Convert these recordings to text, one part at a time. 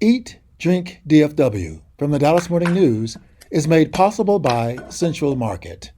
Eat, Drink, DFW from the Dallas Morning News is made possible by Central Market.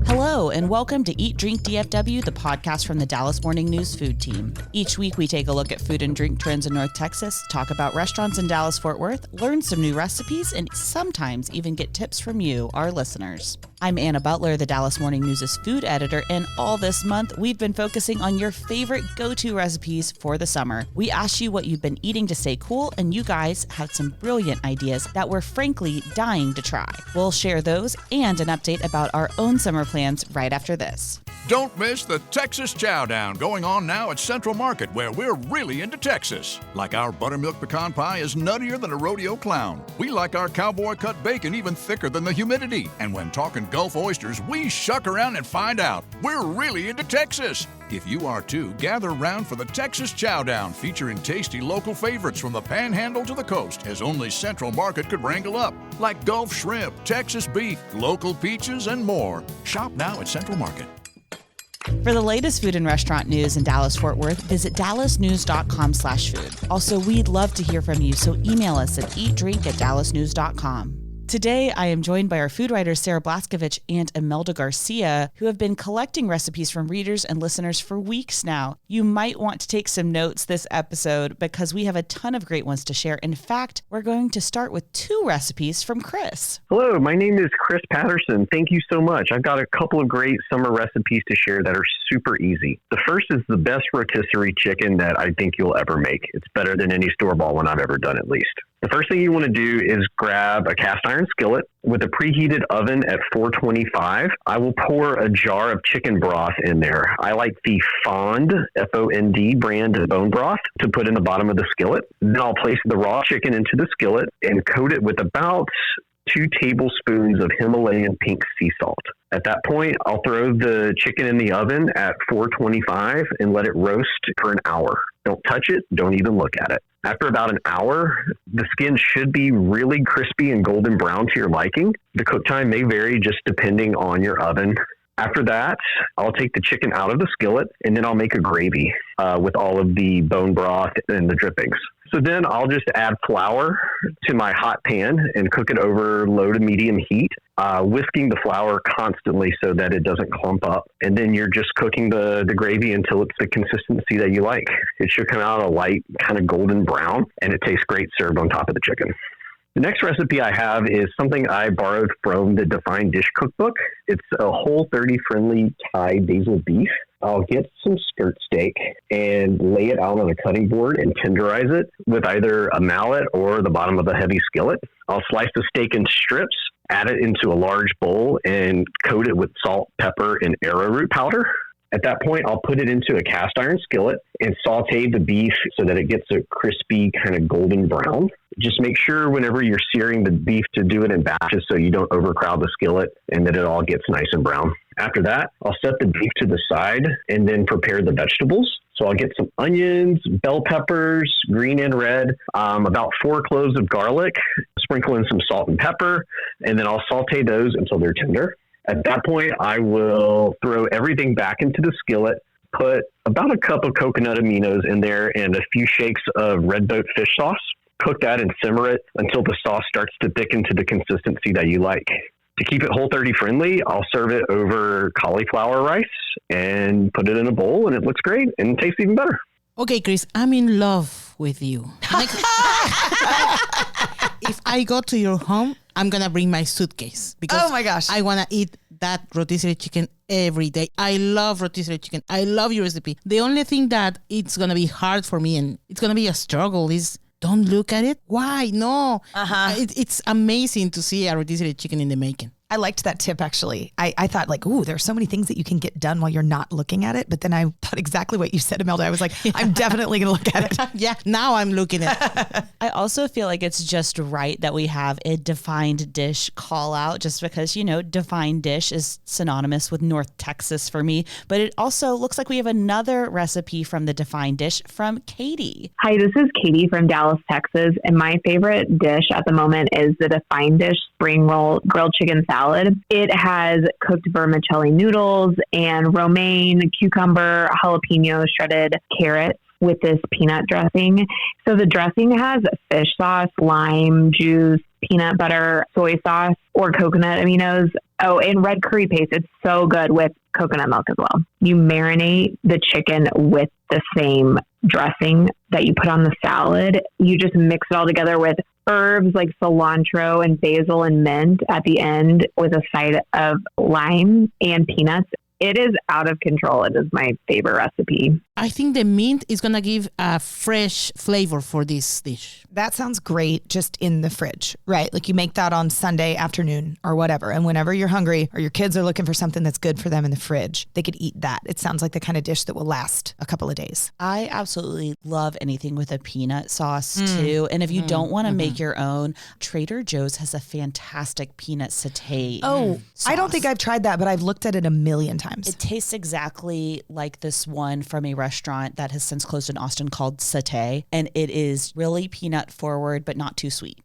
Hello, and welcome to Eat, Drink, DFW, the podcast from the Dallas Morning News food team. Each week, we take a look at food and drink trends in North Texas, talk about restaurants in Dallas-Fort Worth, learn some new recipes, and sometimes even get tips from you, our listeners. I'm Anna Butler, the Dallas Morning News' food editor, and all this month, we've been focusing on your favorite go-to recipes for the summer. We asked you what you've been eating to stay cool, and you guys had some brilliant ideas that we're frankly dying to try. We'll share those and an update about our own summer plans right after this. Don't miss the Texas Chowdown going on now at Central Market, where we're really into Texas. Like our buttermilk pecan pie is nuttier than a rodeo clown. We like our cowboy cut bacon even thicker than the humidity. And when talking Gulf oysters, we shuck around and find out. We're really into Texas. If you are too, gather round for the Texas Chowdown, featuring tasty local favorites from the Panhandle to the coast, as only Central Market could wrangle up, like Gulf shrimp, Texas beef, local peaches, and more. Shop now at Central Market. For the latest food and restaurant news in Dallas-Fort Worth, visit dallasnews.com/food. Also, we'd love to hear from you, so email us at eatdrink@dallasnews.com. Today, I am joined by our food writers Sarah Blaskovich and Imelda Garcia, who have been collecting recipes from readers and listeners for weeks now. You might want to take some notes this episode because we have a ton of great ones to share. In fact, we're going to start with 2 recipes from Chris. Hello, my name is Chris Patterson. Thank you so much. I've got a couple of great summer recipes to share that are super easy. The first is the best rotisserie chicken that I think you'll ever make. It's better than any store-bought one I've ever done, at least. The first thing you want to do is grab a cast iron skillet with a preheated oven at 425. I will pour a jar of chicken broth in there. I like the Fond, F-O-N-D brand bone broth to put in the bottom of the skillet. Then I'll place the raw chicken into the skillet and coat it with about 2 tablespoons of Himalayan pink sea salt. At that point, I'll throw the chicken in the oven at 425 and let it roast for an hour. Don't touch it. Don't even look at it. After about an hour, the skin should be really crispy and golden brown to your liking. The cook time may vary just depending on your oven. After that, I'll take the chicken out of the skillet and then I'll make a gravy with all of the bone broth and the drippings. So then I'll just add flour to my hot pan and cook it over low to medium heat, whisking the flour constantly so that it doesn't clump up. And then you're just cooking the gravy until it's the consistency that you like. It should come out a light kind of golden brown, and it tastes great served on top of the chicken. The next recipe I have is something I borrowed from the Defined Dish cookbook. It's a Whole30 friendly Thai basil beef. I'll get some skirt steak and lay it out on a cutting board and tenderize it with either a mallet or the bottom of a heavy skillet. I'll slice the steak into strips, add it into a large bowl, and coat it with salt, pepper, and arrowroot powder. At that point, I'll put it into a cast iron skillet and saute the beef so that it gets a crispy kind of golden brown. Just make sure whenever you're searing the beef to do it in batches so you don't overcrowd the skillet and that it all gets nice and brown. After that, I'll set the beef to the side and then prepare the vegetables. So I'll get some onions, bell peppers, green and red, about 4 cloves of garlic, sprinkle in some salt and pepper, and then I'll saute those until they're tender. At that point, I will throw everything back into the skillet, put about a cup of coconut aminos in there and a few shakes of Red Boat fish sauce. Cook that and simmer it until the sauce starts to thicken to the consistency that you like. To keep it Whole30 friendly, I'll serve it over cauliflower rice and put it in a bowl, and it looks great and tastes even better. Okay, Chris, I'm in love with you. If I go to your home, I'm going to bring my suitcase because Oh my gosh. I want to eat that rotisserie chicken every day. I love rotisserie chicken. I love your recipe. The only thing that it's going to be hard for me and it's going to be a struggle is don't look at it. Why? No. It's amazing to see a rotisserie chicken in the making. I liked that tip, actually. I thought like, ooh, there's so many things that you can get done while you're not looking at it. But then I thought exactly what you said, Imelda. I was like, I'm definitely going to look at it. Yeah, now I'm looking at it. I also feel like it's just right that we have a Defined Dish call out just because, you know, Defined Dish is synonymous with North Texas for me. But it also looks like we have another recipe from the Defined Dish from Katie. Hi, this is Katie from Dallas, Texas. And my favorite dish at the moment is the Defined Dish spring roll grilled chicken salad. It has cooked vermicelli noodles and romaine, cucumber, jalapeno, shredded carrots, with this peanut dressing. So the dressing has fish sauce, lime juice, peanut butter, soy sauce, or coconut aminos. Oh, and red curry paste. It's so good with coconut milk as well. You marinate the chicken with the same dressing that you put on the salad. You just mix it all together with herbs like cilantro and basil and mint at the end with a side of lime and peanuts. It is out of control. It is my favorite recipe. I think the mint is going to give a fresh flavor for this dish. That sounds great just in the fridge, right? Like you make that on Sunday afternoon or whatever. And whenever you're hungry or your kids are looking for something that's good for them in the fridge, they could eat that. It sounds like the kind of dish that will last a couple of days. I absolutely love anything with a peanut sauce too. And if you don't want to make your own, Trader Joe's has a fantastic peanut satay. Oh, I don't think I've tried that, but I've looked at it a million times. It tastes exactly like this one from a restaurant that has since closed in Austin called Satay. And it is really peanut forward, but not too sweet.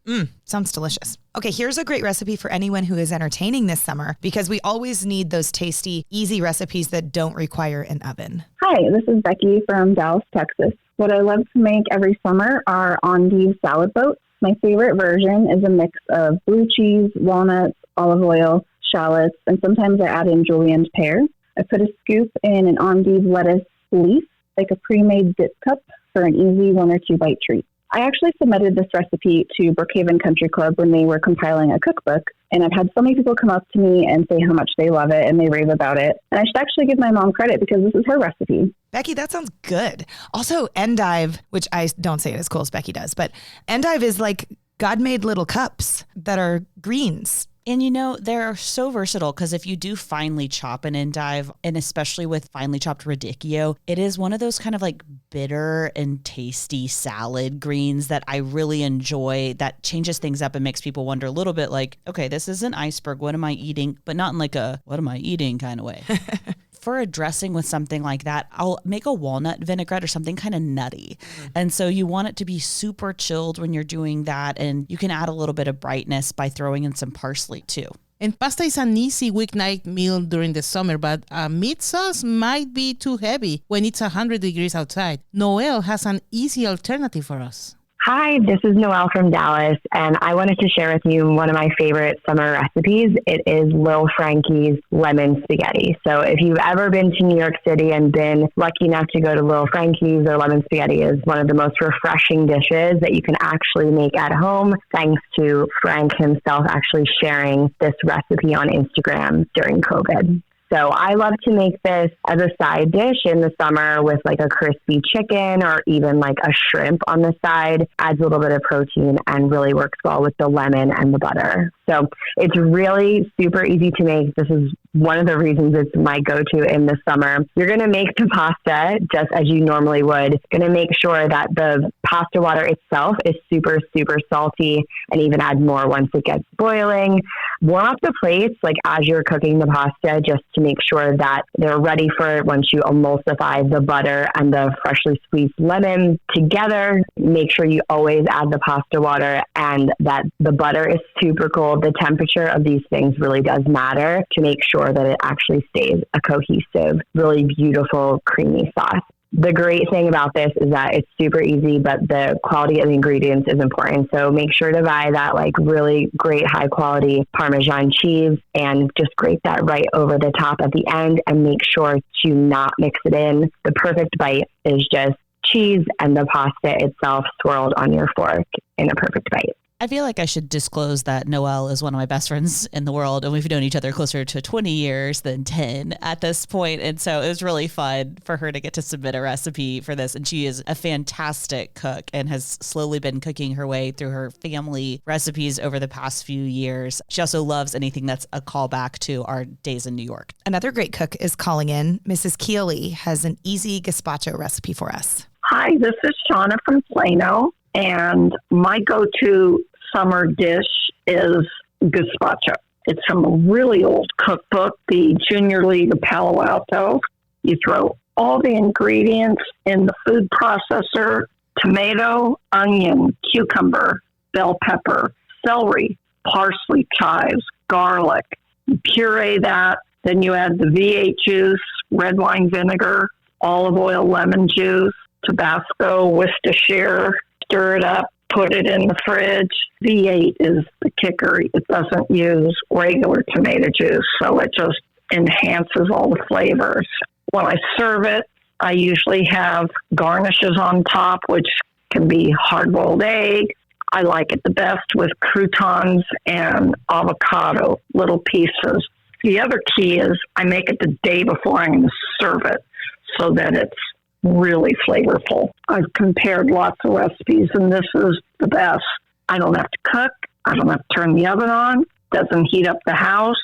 Sounds delicious. Okay, here's a great recipe for anyone who is entertaining this summer, because we always need those tasty, easy recipes that don't require an oven. Hi, this is Becky from Dallas, Texas. What I love to make every summer are endive salad boats. My favorite version is a mix of blue cheese, walnuts, olive oil, shallots, and sometimes I add in julienne pear. I put a scoop in an endive lettuce leaf, like a pre-made dip cup, for an easy 1 or 2 bite treat. I actually submitted this recipe to Brookhaven Country Club when they were compiling a cookbook, and I've had so many people come up to me and say how much they love it and they rave about it. And I should actually give my mom credit because this is her recipe. Becky, that sounds good. Also, endive, which I don't say it as cool as Becky does, but endive is like God-made little cups that are greens. And you know, they're so versatile because if you do finely chop an endive, and especially with finely chopped radicchio, it is one of those kind of like bitter and tasty salad greens that I really enjoy, that changes things up and makes people wonder a little bit like, okay, this is an iceberg. What am I eating? But not in like a, what am I eating kind of way. For a dressing with something like that, I'll make a walnut vinaigrette or something kind of nutty. And so you want it to be super chilled when you're doing that. And you can add a little bit of brightness by throwing in some parsley too. And pasta is an easy weeknight meal during the summer, but a meat sauce might be too heavy when it's 100 degrees outside. Noelle has an easy alternative for us. Hi, this is Noelle from Dallas, and I wanted to share with you one of my favorite summer recipes. It is Lil Frankie's lemon spaghetti. So if you've ever been to New York City and been lucky enough to go to Lil Frankie's, their lemon spaghetti is one of the most refreshing dishes that you can actually make at home, thanks to Frank himself actually sharing this recipe on Instagram during COVID. So I love to make this as a side dish in the summer with like a crispy chicken or even like a shrimp on the side. Adds a little bit of protein and really works well with the lemon and the butter. So it's really super easy to make. This is one of the reasons it's my go-to in the summer. You're going to make the pasta just as you normally would. Going to make sure that the pasta water itself is super, super salty, and even add more once it gets boiling. Warm up the plates like as you're cooking the pasta, just to make sure that they're ready for it once you emulsify the butter and the freshly squeezed lemon together. Make sure you always add the pasta water and that the butter is super cold. The temperature of these things really does matter to make sure that it actually stays a cohesive, really beautiful, creamy sauce. The great thing about this is that it's super easy, but the quality of the ingredients is important. So make sure to buy that like really great high quality Parmesan cheese and just grate that right over the top at the end and make sure to not mix it in. The perfect bite is just cheese and the pasta itself swirled on your fork in a perfect bite. I feel like I should disclose that Noelle is one of my best friends in the world, and we've known each other closer to 20 years than 10 at this point. And so it was really fun for her to get to submit a recipe for this. And she is a fantastic cook and has slowly been cooking her way through her family recipes over the past few years. She also loves anything that's a callback to our days in New York. Another great cook is calling in. Mrs. Keeley has an easy gazpacho recipe for us. Hi, this is Shauna from Plano. And my go-to summer dish is gazpacho. It's from a really old cookbook, the Junior League of Palo Alto. You throw all the ingredients in the food processor: tomato, onion, cucumber, bell pepper, celery, parsley, chives, garlic. You puree that. Then you add the V8 juice, red wine vinegar, olive oil, lemon juice, Tabasco, Worcestershire, stir it up, put it in the fridge. V8 is the kicker. It doesn't use regular tomato juice, so it just enhances all the flavors. When I serve it, I usually have garnishes on top, which can be hard-boiled egg. I like it the best with croutons and avocado, little pieces. The other key is I make it the day before I'm going to serve it so that it's really flavorful. I've compared lots of recipes, and this is the best. I don't have to cook. I don't have to turn the oven on. Doesn't heat up the house.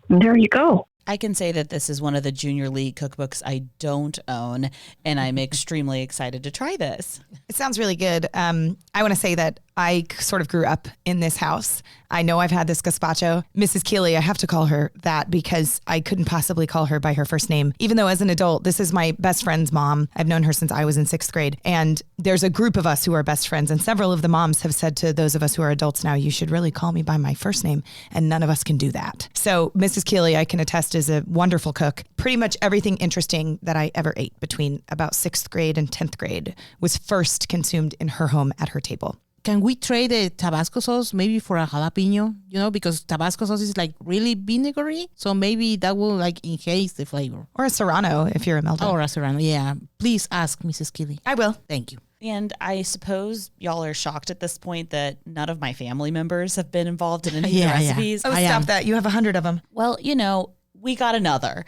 And there you go. I can say that this is one of the Junior League cookbooks I don't own, and I'm extremely excited to try this. It sounds really good. I want to say that I sort of grew up in this house. I know I've had this gazpacho. Mrs. Keeley, I have to call her that because I couldn't possibly call her by her first name, even though as an adult, this is my best friend's mom. I've known her since I was in 6th grade. And there's a group of us who are best friends. And several of the moms have said to those of us who are adults now, you should really call me by my first name. And none of us can do that. So Mrs. Keeley, I can attest, is a wonderful cook. Pretty much everything interesting that I ever ate between about 6th grade and 10th grade was first consumed in her home at her table. Can we trade the Tabasco sauce maybe for a jalapeno? You know, because Tabasco sauce is like really vinegary. So maybe that will like enhance the flavor. Or a Serrano if you're a Melton. Or a Serrano, yeah. Please ask Mrs. Keeley. I will. Thank you. And I suppose y'all are shocked at this point that none of my family members have been involved in any of the recipes. Oh, stop that. You have 100 of them. Well, you know, we got another.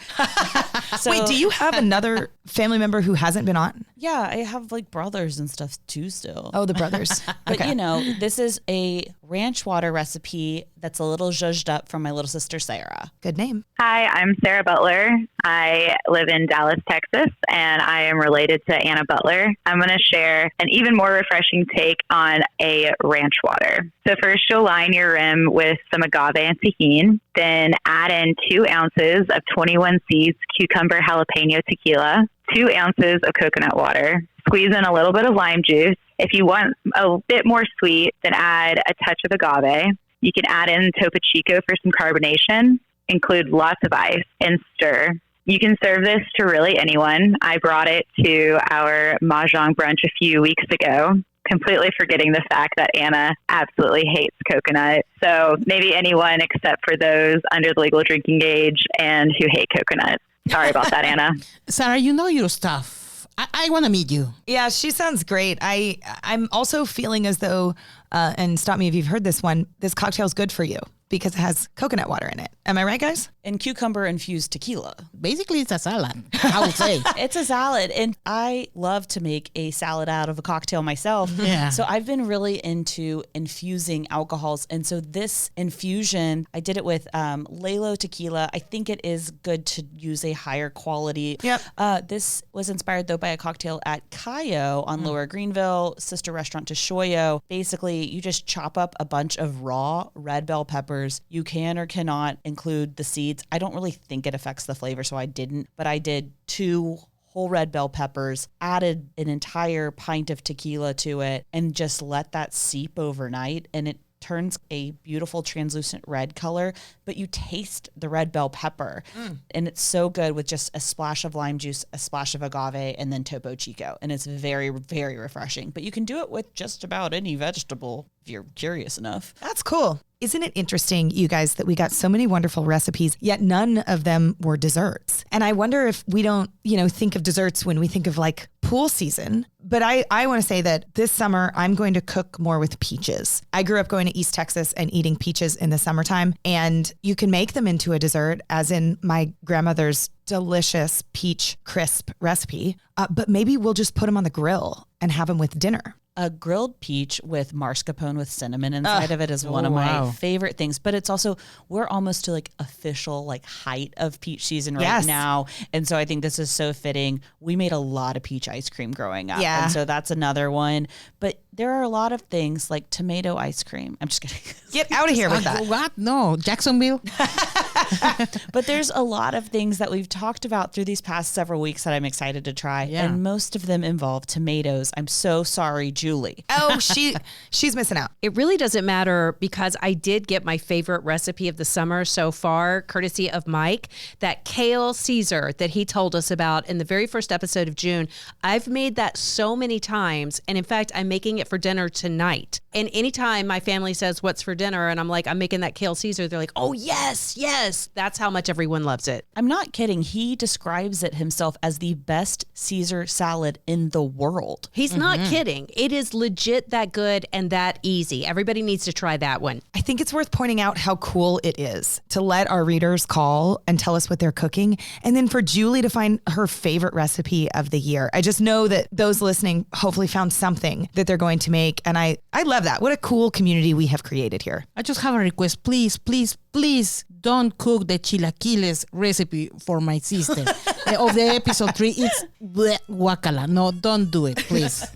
So, wait, do you have another family member who hasn't been on? Yeah, I have like brothers and stuff too still. Oh, the brothers. But Okay. you know, this is a ranch water recipe that's a little zhuzhed up from my little sister, Sarah. Good name. Hi, I'm Sarah Butler. I live in Dallas, Texas, and I am related to Anna Butler. I'm going to share an even more refreshing take on a ranch water. So first, you'll line your rim with some agave and tahini, then add in 2 ounces of 21 seeds cucumber jalapeno tequila, 2 ounces of coconut water, squeeze in a little bit of lime juice. If you want a bit more sweet, then add a touch of agave. You can add in Topo Chico for some carbonation, include lots of ice, and stir. You can serve this to really anyone. I brought it to our Mahjong brunch a few weeks ago, completely forgetting the fact that Anna absolutely hates coconut. So maybe anyone except for those under the legal drinking age and who hate coconut. Sorry about that, Anna. Sarah, you know your stuff. I want to meet you. Yeah, she sounds great. I'm also feeling as though, and stop me if you've heard this one, this cocktail's good for you because it has coconut water in it. Am I right, guys? And cucumber infused tequila. Basically, it's a salad, I would say. It's a salad. And I love to make a salad out of a cocktail myself. Yeah. So I've been really into infusing alcohols. And so this infusion, I did it with Lalo tequila. I think it is good to use a higher quality. Yep. This was inspired, though, by a cocktail at Cayo on Lower Greenville, sister restaurant to Shoyo. Basically, you just chop up a bunch of raw red bell peppers. You can or cannot include the seeds. I don't really think it affects the flavor, so I didn't. But I did 2 whole red bell peppers, added an entire pint of tequila to it, and just let that seep overnight. And it turns a beautiful translucent red color, but you taste the red bell pepper. And it's so good with just a splash of lime juice, a splash of agave, and then Topo Chico. And it's very, very refreshing. But you can do it with just about any vegetable if you're curious enough. That's cool. Isn't it interesting, you guys, that we got so many wonderful recipes, yet none of them were desserts? And I wonder if we don't, think of desserts when we think of like pool season. But I want to say that this summer, I'm going to cook more with peaches. I grew up going to East Texas and eating peaches in the summertime, and you can make them into a dessert, as in my grandmother's delicious peach crisp recipe. But maybe we'll just put them on the grill and have them with dinner. A grilled peach with mascarpone with cinnamon inside of it is one of my favorite things. But it's also, we're almost to like official like height of peach season right now. And so I think this is so fitting. We made a lot of peach ice cream growing up. Yeah. And so that's another one. But there are a lot of things like tomato ice cream. I'm just kidding. Get out of here with that. What? No, Jacksonville. But there's a lot of things that we've talked about through these past several weeks that I'm excited to try. Yeah. And most of them involve tomatoes. I'm so sorry, Julie. Oh, she's missing out. It really doesn't matter because I did get my favorite recipe of the summer so far, courtesy of Mike, that kale Caesar that he told us about in the very first episode of June. I've made that so many times. And in fact, I'm making it for dinner tonight. And anytime my family says, what's for dinner? And I'm like, I'm making that kale Caesar. They're like, oh, yes. That's how much everyone loves it. I'm not kidding. He describes it himself as the best Caesar salad in the world. He's not kidding. It is legit that good and that easy. Everybody needs to try that one. I think it's worth pointing out how cool it is to let our readers call and tell us what they're cooking. And then for Julie to find her favorite recipe of the year. I just know that those listening hopefully found something that they're going to make. And I love that. What a cool community we have created here. I just have a request. Please, please, please don't cook the chilaquiles recipe for my sister. Of the episode 3, it's bleh, guacala. No, don't do it, please.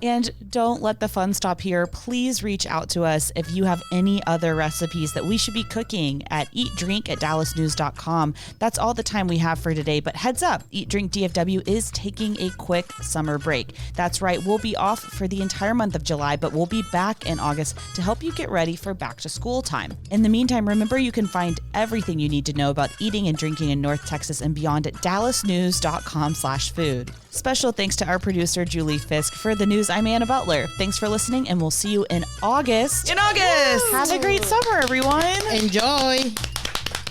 And don't let the fun stop here. Please reach out to us if you have any other recipes that we should be cooking at eatdrink@dallasnews.com. That's all the time we have for today, but heads up, Eat Drink DFW is taking a quick summer break. That's right, we'll be off for the entire month of July, but we'll be back in August to help you get ready for back to school time. In the meantime, remember you can find everything you need to know about eating and drinking in North Texas and beyond at dallasnews.com/food. Special thanks to our producer, Julie Fisk. For the news, I'm Anna Butler. Thanks for listening, and we'll see you in August. Have a great summer, everyone. Enjoy.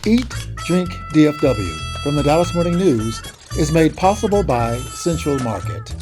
Eat, Drink, DFW from the Dallas Morning News is made possible by Central Market.